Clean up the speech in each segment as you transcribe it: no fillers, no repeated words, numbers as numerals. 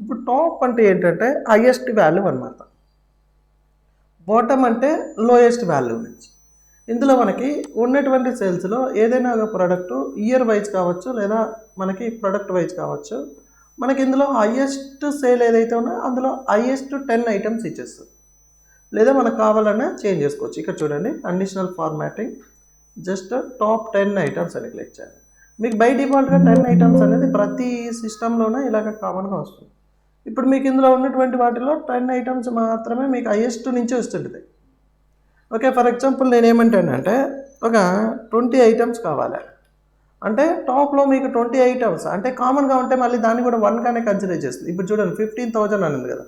ఇప్పుడు టాప్ అంటే ఏంటంటే హైయెస్ట్ వాల్యూ అనమాట. బాటమ్ అంటే లోయెస్ట్ వాల్యూ నుంచి. ఇందులో మనకి ఉన్నటువంటి సేల్స్‌లో ఏదైనా ఒక ప్రోడక్ట్ ఇయర్ వైజ్ కావచ్చు, లేదా మనకి ప్రొడక్ట్ వైజ్ కావచ్చు. మనకి ఇందులో హైయెస్ట్ సేల్ ఏదైతే ఉందో అందులో హైయెస్ట్ 10 ఐటెమ్స్ ఇచ్చేస్తుంది. లేదా మనకు కావాలన్నా చేంజ్ చేసుకోవచ్చు. ఇక్కడ చూడండి conditional formatting just top 10 items అని క్లిక్ చేయాలి. మీకు బై డిఫాల్ట్‌గా 10 ఐటమ్స్ అనేది ప్రతి సిస్టమ్‌లోనే ఇలాగ కామన్‌గా వస్తుంది. ఇప్పుడు మీకు ఇందులో ఉన్నటువంటి వాటిలో 10 ఐటమ్స్ మాత్రమే మీకు హైయెస్ట్ నుంచి వస్తుంటుంది. ఓకే, ఫర్ ఎగ్జాంపుల్ నేనేమంటానంటే ఒక 20 ఐటమ్స్ కావాలి. అంటే టాప్‌లో మీకు 20 ఐటమ్స్ అంటే కామన్‌గా ఉంటే మళ్ళీ దాన్ని కూడా 1 గానే కన్సిడర్ చేస్తుంది. ఇప్పుడు చూడండి 15,000 అనింది కదా!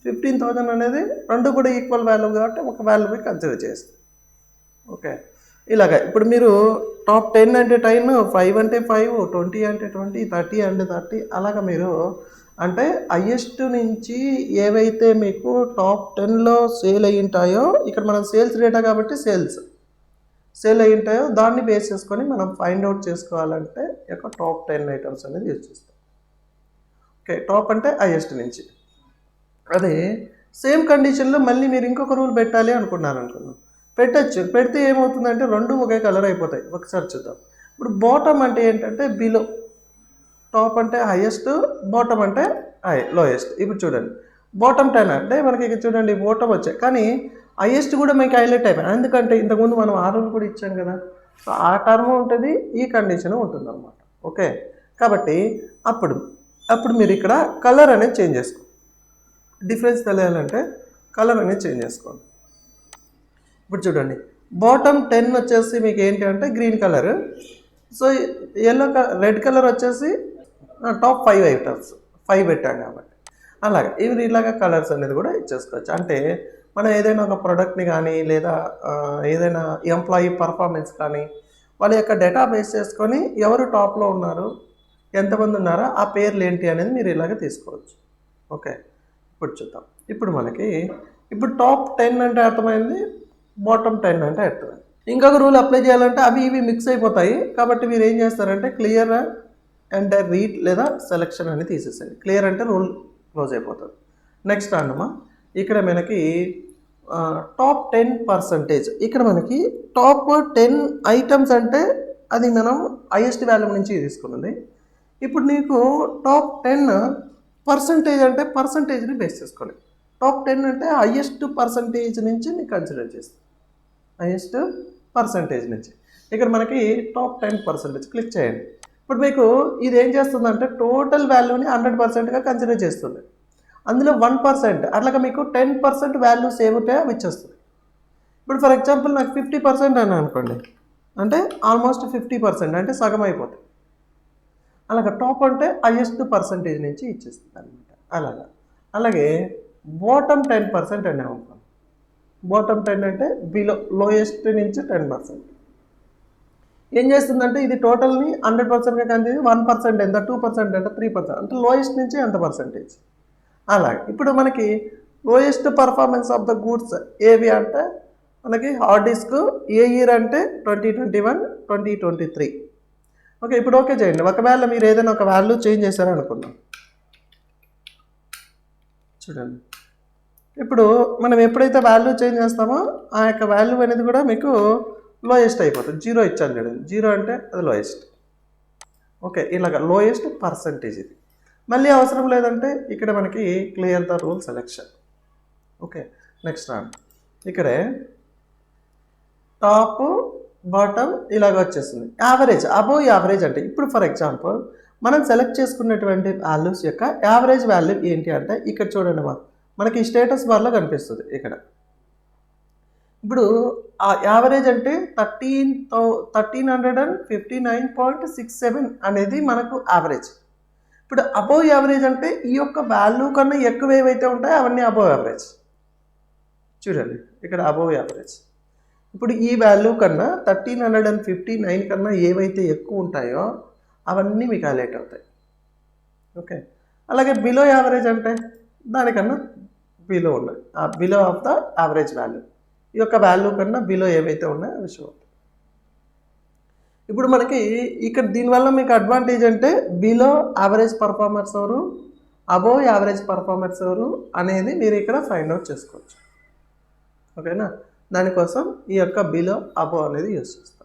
15,000 అనేది 2 కూడా ఈక్వల్ వాల్యూ కాబట్టి ఒక వాల్యూని కన్సిడర్ చేస్తుంది. ఓకే, ఇలాగ ఇప్పుడు మీరు టాప్ 10 అంటే 10, 5 అంటే 5, 20 అంటే 20, 30 అంటే 30 అలాగ మీరు అంటే హైయెస్ట్ నుంచి ఏవైతే మీకు టాప్ 10లో సేల్ అయ్యి ఉంటాయో ఇక్కడ మనం సేల్స్ డేటా కాబట్టి సేల్ అయ్యి ఉంటాయో దాన్ని బేస్ చేసుకొని మనం ఫైండ్ అవుట్ చేసుకోవాలంటే యొక్క టాప్ 10 ఐటమ్స్ అనేది యూజ్ చేస్తాం. ఓకే, టాప్ అంటే హైయెస్ట్ నుంచి. అదే సేమ్ కండిషన్లో మళ్ళీ మీరు ఇంకొక రూల్ పెట్టాలి అనుకున్నాను. పెట్టచ్చు. పెడితే ఏమవుతుందంటే రెండు ఒకే కలర్ అయిపోతాయి. ఒకసారి చూద్దాం. ఇప్పుడు బాటమ్ అంటే ఏంటంటే బిలో, టాప్ అంటే హైయెస్ట్, బాటమ్ అంటే లోయెస్ట్. ఇప్పుడు చూడండి బాటమ్ 10 అంటే మనకి ఇక్కడ చూడండి బాటమ్ వచ్చాయి, కానీ హైయెస్ట్ కూడా మీకు హైలైట్ అయిపోయింది. ఎందుకంటే ఇంతకుముందు మనం ఆ రూల్ కూడా ఇచ్చాం కదా, సో ఆ టర్మ్ ఉంటుంది, ఈ కండిషన్ ఉంటుంది అనమాట. ఓకే, కాబట్టి అప్పుడు మీరు ఇక్కడ కలర్ అనేది చేంజ్ చేసుకోండి. డిఫరెన్స్ తెలియాలంటే కలర్ అనేది చేంజ్ చేసుకోండి. ఇప్పుడు చూడండి బాటమ్ 10 వచ్చేసి మీకు ఏంటి అంటే green colour, so red colour వచ్చేసి టాప్ 5 ఐటమ్స్ 5 పెట్టాం కాబట్టి అలాగే ఇలాగ కలర్స్ అనేది కూడా ఇచ్చేసుకోవచ్చు. అంటే మనం ఏదైనా ఒక ప్రోడక్ట్ని కానీ లేదా ఏదైనా ఎంప్లాయీ పర్ఫార్మెన్స్ కానీ వాళ్ళ యొక్క డేటా బేస్ చేసుకొని ఎవరు టాప్లో ఉన్నారు, ఎంతమంది ఉన్నారో ఆ పేర్లు ఏంటి అనేది మీరు ఇలాగ తీసుకోవచ్చు. ఓకే, ఇప్పుడు చూద్దాం. ఇప్పుడు టాప్ 10 అంటే అర్థమైంది, బాటమ్ 10 అంటే అర్థమైంది. ఇంకొక రూల్ అప్లై చేయాలంటే అవి ఇవి మిక్స్ అయిపోతాయి. కాబట్టి మీరు ఏం చేస్తారంటే క్లియర్ అండ్ రీడ్ లేదా సెలెక్షన్ అని తీసేసేయండి. క్లియర్ అంటే రూల్ క్లోజ్ అయిపోతుంది. నెక్స్ట్ అన్నమా ఇక్కడ మనకి టాప్ 10%. ఇక్కడ మనకి టాప్ 10 ఐటమ్స్ అంటే అది మనం హైయెస్ట్ వాల్యూ నుంచి తీసుకున్నది. ఇప్పుడు నీకు టాప్ 10% అంటే పర్సంటేజ్ని బేస్ చేసుకోండి. టాప్ 10 అంటే హైయెస్ట్ పర్సంటేజ్ నుంచి మీకు కన్సిడర్ చేస్తాం. హైయెస్ట్ పర్సంటేజ్ నుంచి ఇక్కడ మనకి టాప్ 10% క్లిక్ చేయండి. ఇప్పుడు మీకు ఇది ఏం చేస్తుందంటే టోటల్ వాల్యూని 100%గా కన్సిడర్ చేస్తుంది. అందులో 1% అట్లాగా మీకు 10% వాల్యూ సేవ్ ఉంటే అవి ఇచ్చేస్తుంది. ఇప్పుడు ఫర్ ఎగ్జాంపుల్ నాకు 50% అని అనుకోండి, అంటే ఆల్మోస్ట్ 50% అంటే సగం అయిపోతుంది. అలాగే టాప్ అంటే హైయెస్ట్ పర్సంటేజ్ నుంచి ఇచ్చేస్తుంది అనమాట. అలాగే బాటమ్ 10% అనే అనుకోండి. బాటమ్ 10 అంటే బిలో లోయెస్ట్ నుంచి 10%. ఏం చేస్తుందంటే ఇది టోటల్ని 100%గా కన్సిడర్ 1% ఎంత, 2% ఎంత, 3% అంటే లోయెస్ట్ నుంచి ఎంత పర్సంటేజ్. అలాగే ఇప్పుడు మనకి lowest performance of the goods ఏవి అంటే మనకి హార్డ్ డిస్క్ ఏ ఇయర్ అంటే 2021, 2023. ఓకే, ఇప్పుడు ఓకే చేయండి. ఒకవేళ మీరు ఏదైనా ఒక వాల్యూ చేంజ్ చేశారనుకుందాం. చూడండి ఇప్పుడు మనం ఎప్పుడైతే వాల్యూ చేంజ్ చేస్తామో ఆ యొక్క వాల్యూ అనేది కూడా మీకు లోయెస్ట్ అయిపోతుంది. 0 ఇచ్చాను చూడండి, 0 అంటే అది లోయెస్ట్. ఓకే, ఇలాగ లోయెస్ట్ పర్సంటేజ్ ఇది. మళ్ళీ అవసరం లేదంటే ఇక్కడ మనకి clear the rule selection. Okay, next ఇక్కడే టాప్ బాటమ్ ఇలాగ వచ్చేస్తుంది. యావరేజ్, అబోవ్ యావరేజ్ అంటే ఇప్పుడు ఫర్ ఎగ్జాంపుల్ మనం సెలెక్ట్ చేసుకున్నటువంటి వాల్యూస్ యొక్క యావరేజ్ వాల్యూ ఏంటి అంటే ఇక్కడ చూడండి మనకి స్టేటస్ బార్లో కనిపిస్తుంది. ఇక్కడ ఇప్పుడు ఆ యావరేజ్ అంటే 1359.67 అనేది మనకు యావరేజ్. ఇప్పుడు అబోవ్ యావరేజ్ అంటే ఈ యొక్క వాల్యూ కన్నా ఎక్కువ ఏవైతే ఉంటాయో అవన్నీ అబోవ్ యావరేజ్. చూడండి ఇక్కడ అబోవ్ యావరేజ్. ఇప్పుడు ఈ వాల్యూ కన్నా 1359 కన్నా ఏవైతే ఎక్కువ ఉంటాయో అవన్నీ మీకు హైలైట్ అవుతాయి. ఓకే, అలాగే బిలో యావరేజ్ అంటే దానికన్నా బిలో ఉన్నాయి, below of the average value. ఈ యొక్క వాల్యూ కన్నా బిలో ఏవైతే ఉన్నాయో అవి షో అవుతాయి. ఇప్పుడు మనకి ఇక్కడ దీనివల్ల మీకు అడ్వాంటేజ్ అంటే బిలో యావరేజ్ పర్ఫార్మర్స్ ఎవరు, అబోవ్ యావరేజ్ పర్ఫార్మెన్స్ ఎవరు అనేది మీరు ఇక్కడ ఫైండ్ అవుట్ చేసుకోవచ్చు. ఓకేనా, దానికోసం ఈ యొక్క బిలో అబోవ్ అనేది యూజ్ చేస్తాం.